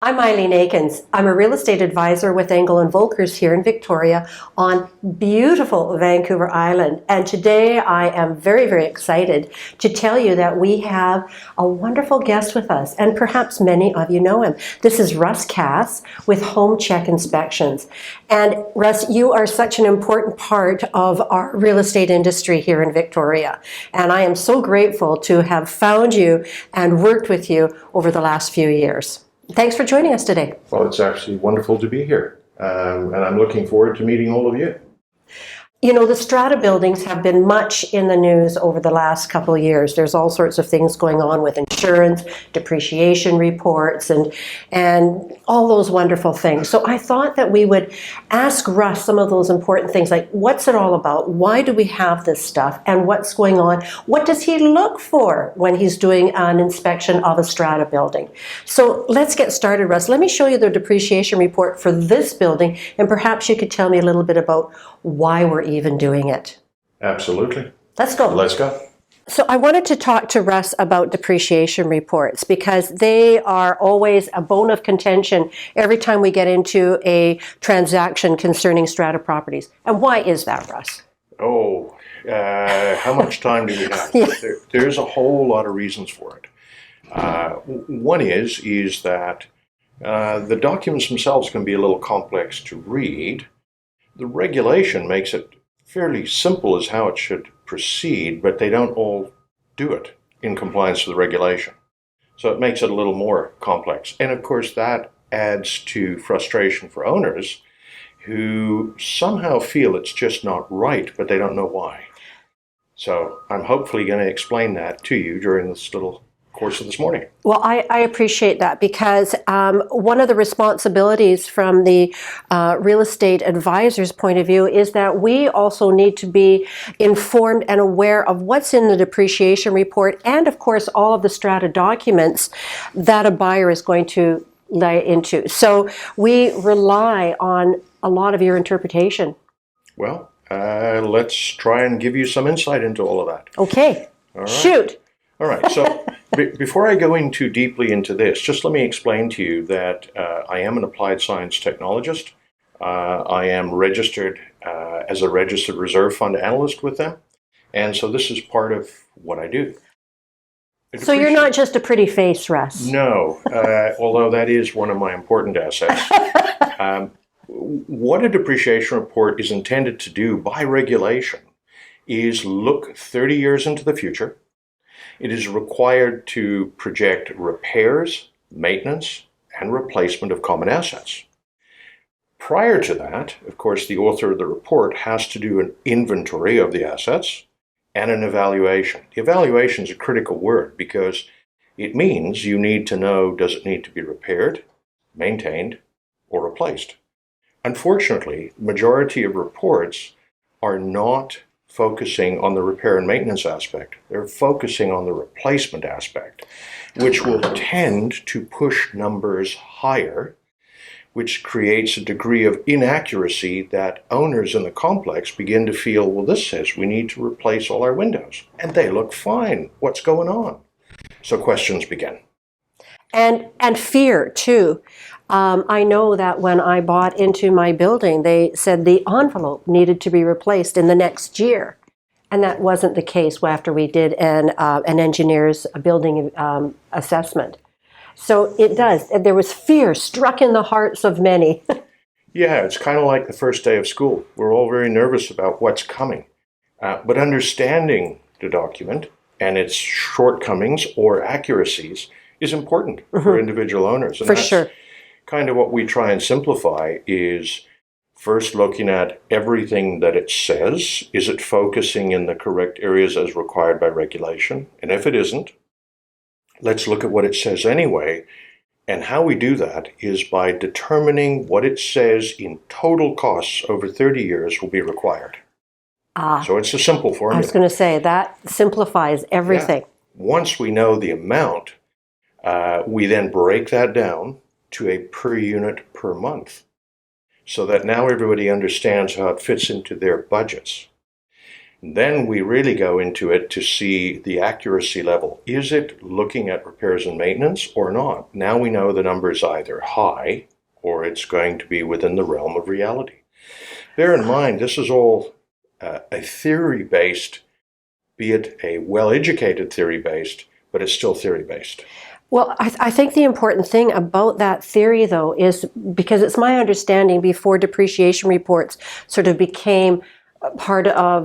I'm Aileen Eakins. I'm a real estate advisor with Engel Volkers here in Victoria on beautiful Vancouver Island. And today I am very, very excited to tell you that we have a wonderful guest with us, and perhaps many of you know him. This is Russ Cass with Home Check Inspections. And Russ, you are such an important part of our real estate industry here in Victoria. And I am so grateful to have found you and worked with you over the last few years. Thanks for joining us today. Well, it's actually wonderful to be here, and I'm looking forward to meeting all of you. You know, the strata buildings have been much in the news over the last couple of years. There's all sorts of things going on with insurance, depreciation reports, and all those wonderful things. So I thought that we would ask Russ some of those important things, like what's it all about? Why do we have this stuff? And what's going on? What does he look for when he's doing an inspection of a strata building? So let's get started, Russ. Let me show you the depreciation report for this building, and perhaps you could tell me a little bit about why we're even doing it. Absolutely. Let's go. Let's go. So I wanted to talk to Russ about depreciation reports because they are always a bone of contention every time we get into a transaction concerning strata properties. And why is that, Russ? Oh, how much time do we have? Yeah. There's a whole lot of reasons for it. One is that the documents themselves can be a little complex to read. The regulation makes it fairly simple as how it should proceed, but they don't all do it in compliance with the regulation. So it makes it a little more complex. And of course, that adds to frustration for owners who somehow feel it's just not right, but they don't know why. So I'm hopefully going to explain that to you during this little course of this morning. Well, I appreciate that because one of the responsibilities from the real estate advisor's point of view is that we also need to be informed and aware of what's in the depreciation report and, of course, all of the strata documents that a buyer is going to lay into. So we rely on a lot of your interpretation. Well, let's try and give you some insight into all of that. Okay. All right. Shoot. All right, so before I go in too deeply into this, just let me explain to you that I am an applied science technologist. I am registered as a registered reserve fund analyst with them, and so this is part of what I do. So you're not just a pretty face, Russ. No, although that is one of my important assets. What a depreciation report is intended to do by regulation is look 30 years into the future. It is required to project repairs, maintenance, and replacement of common assets. Prior to that, of course, the author of the report has to do an inventory of the assets and an evaluation. The evaluation is a critical word because it means you need to know, does it need to be repaired, maintained, or replaced? Unfortunately, the majority of reports are not focusing on the repair and maintenance aspect. They're focusing on the replacement aspect, which will tend to push numbers higher, which creates a degree of inaccuracy that owners in the complex begin to feel, well, this says we need to replace all our windows, and they look fine. What's going on? So questions begin. And fear, too. I know that when I bought into my building, they said the envelope needed to be replaced in the next year. And that wasn't the case after we did an engineer's building assessment. So it does. There was fear struck in the hearts of many. Yeah, it's kind of like the first day of school. We're all very nervous about what's coming. But understanding the document and its shortcomings or accuracies is important for individual owners. And for that's sure. Kind of what we try and simplify is first looking at everything that it says. Is it focusing in the correct areas as required by regulation? And if it isn't, let's look at what it says anyway. And how we do that is by determining what it says in total costs over 30 years will be required. So it's a simple formula. I was going to say, that simplifies everything. Yeah. Once we know the amount, we then break that down to a per unit per month so that now everybody understands how it fits into their budgets. Then we really go into it to see the accuracy level. Is it looking at repairs and maintenance or not? Now we know the number is either high or it's going to be within the realm of reality. Bear in mind, this is all a theory-based, be it a well-educated theory-based, but it's still theory-based. Well, I think the important thing about that theory, though, is because it's my understanding before depreciation reports sort of became part of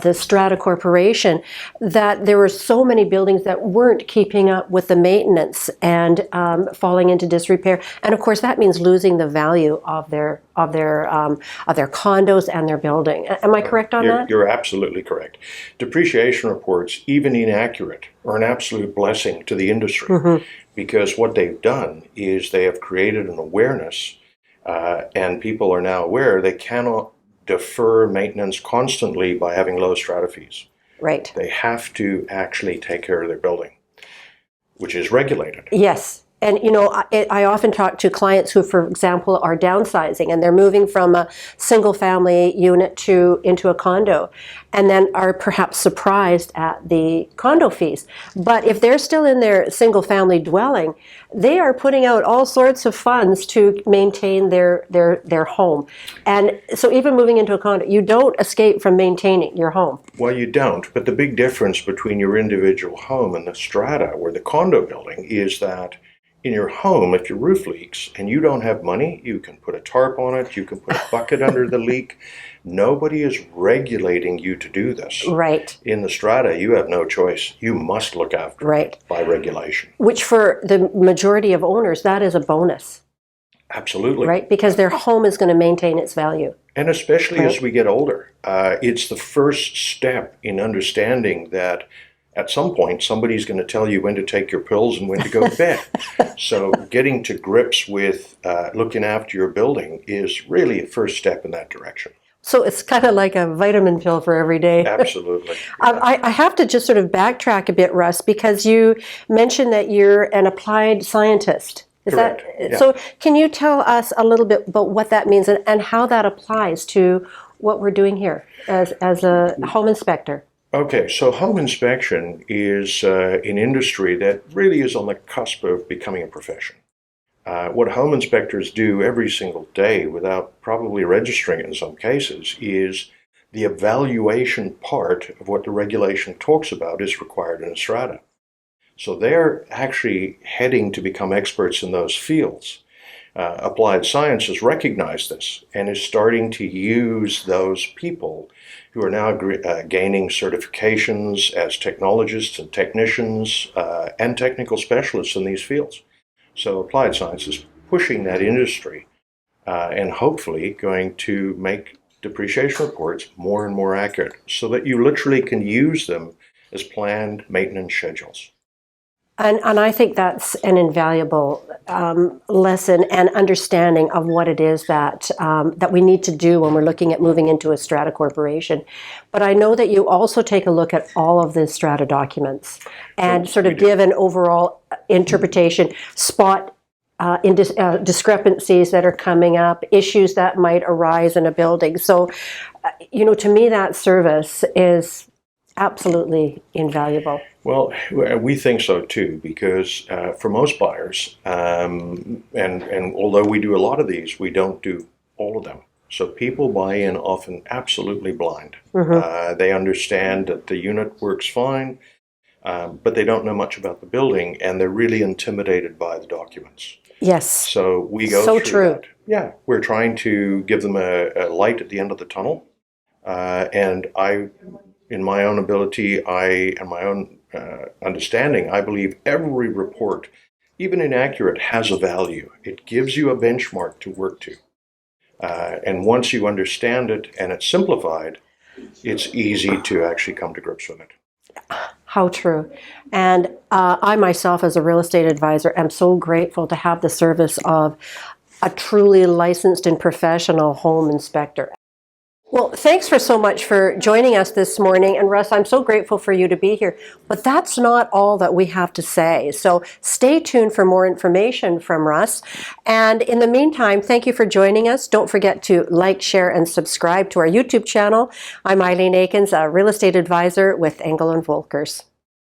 the Strata Corporation, that there were so many buildings that weren't keeping up with the maintenance and falling into disrepair, and of course that means losing the value of their condos and their building. Am I correct on that? You're absolutely correct. Depreciation reports, even inaccurate, are an absolute blessing to the industry, because what they've done is they have created an awareness, and people are now aware they cannot defer maintenance constantly by having low strata fees. Right. They have to actually take care of their building, which is regulated. Yes. And, you know, I often talk to clients who, for example, are downsizing and they're moving from a single family unit into a condo, and then are perhaps surprised at the condo fees. But if they're still in their single family dwelling, they are putting out all sorts of funds to maintain their home. And so even moving into a condo, you don't escape from maintaining your home. Well, you don't, but the big difference between your individual home and the strata or the condo building is that in your home, if your roof leaks and you don't have money, you can put a tarp on it, you can put a bucket under the leak. Nobody is regulating you to do this. Right. In the strata, you have no choice. You must look after it by regulation. Which for the majority of owners, that is a bonus. Absolutely. Right? Because their home is going to maintain its value. And especially as we get older, it's the first step in understanding that at some point, somebody's going to tell you when to take your pills and when to go to bed. So getting to grips with looking after your building is really a first step in that direction. So it's kind of like a vitamin pill for every day. Absolutely. I have to just sort of backtrack a bit, Russ, because you mentioned that you're an applied scientist. Is Correct. that Yeah. so? Can you tell us a little bit about what that means and how that applies to what we're doing here as a home inspector? Okay, so home inspection is an industry that really is on the cusp of becoming a profession. What home inspectors do every single day, without probably registering it in some cases, is the evaluation part of what the regulation talks about is required in a strata. So they're actually heading to become experts in those fields. Applied Science has recognized this and is starting to use those people who are now gaining certifications as technologists and technicians and technical specialists in these fields. So Applied Science is pushing that industry and hopefully going to make depreciation reports more and more accurate so that you literally can use them as planned maintenance schedules. And I think that's an invaluable lesson and understanding of what it is that that we need to do when we're looking at moving into a strata corporation. But I know that you also take a look at all of the strata documents and sort of give an overall interpretation, spot discrepancies that are coming up, issues that might arise in a building. So, you know, to me, that service is absolutely invaluable. Well, we think so too, because for most buyers, and although we do a lot of these, we don't do all of them. So people buy in often absolutely blind. They understand that the unit works fine, but they don't know much about the building, and they're really intimidated by the documents. Yes. So we go through that. Yeah, we're trying to give them a light at the end of the tunnel, and in my own ability, and my own understanding, I believe every report, even inaccurate, has a value. It gives you a benchmark to work to. And once you understand it and it's simplified, it's easy to actually come to grips with it. How true. And I myself, as a real estate advisor, am so grateful to have the service of a truly licensed and professional home inspector. Well, thanks for so much for joining us this morning. And Russ, I'm so grateful for you to be here. But that's not all that we have to say. So stay tuned for more information from Russ. And in the meantime, thank you for joining us. Don't forget to like, share, and subscribe to our YouTube channel. I'm Aileen Eakins, a real estate advisor with Engel Volkers.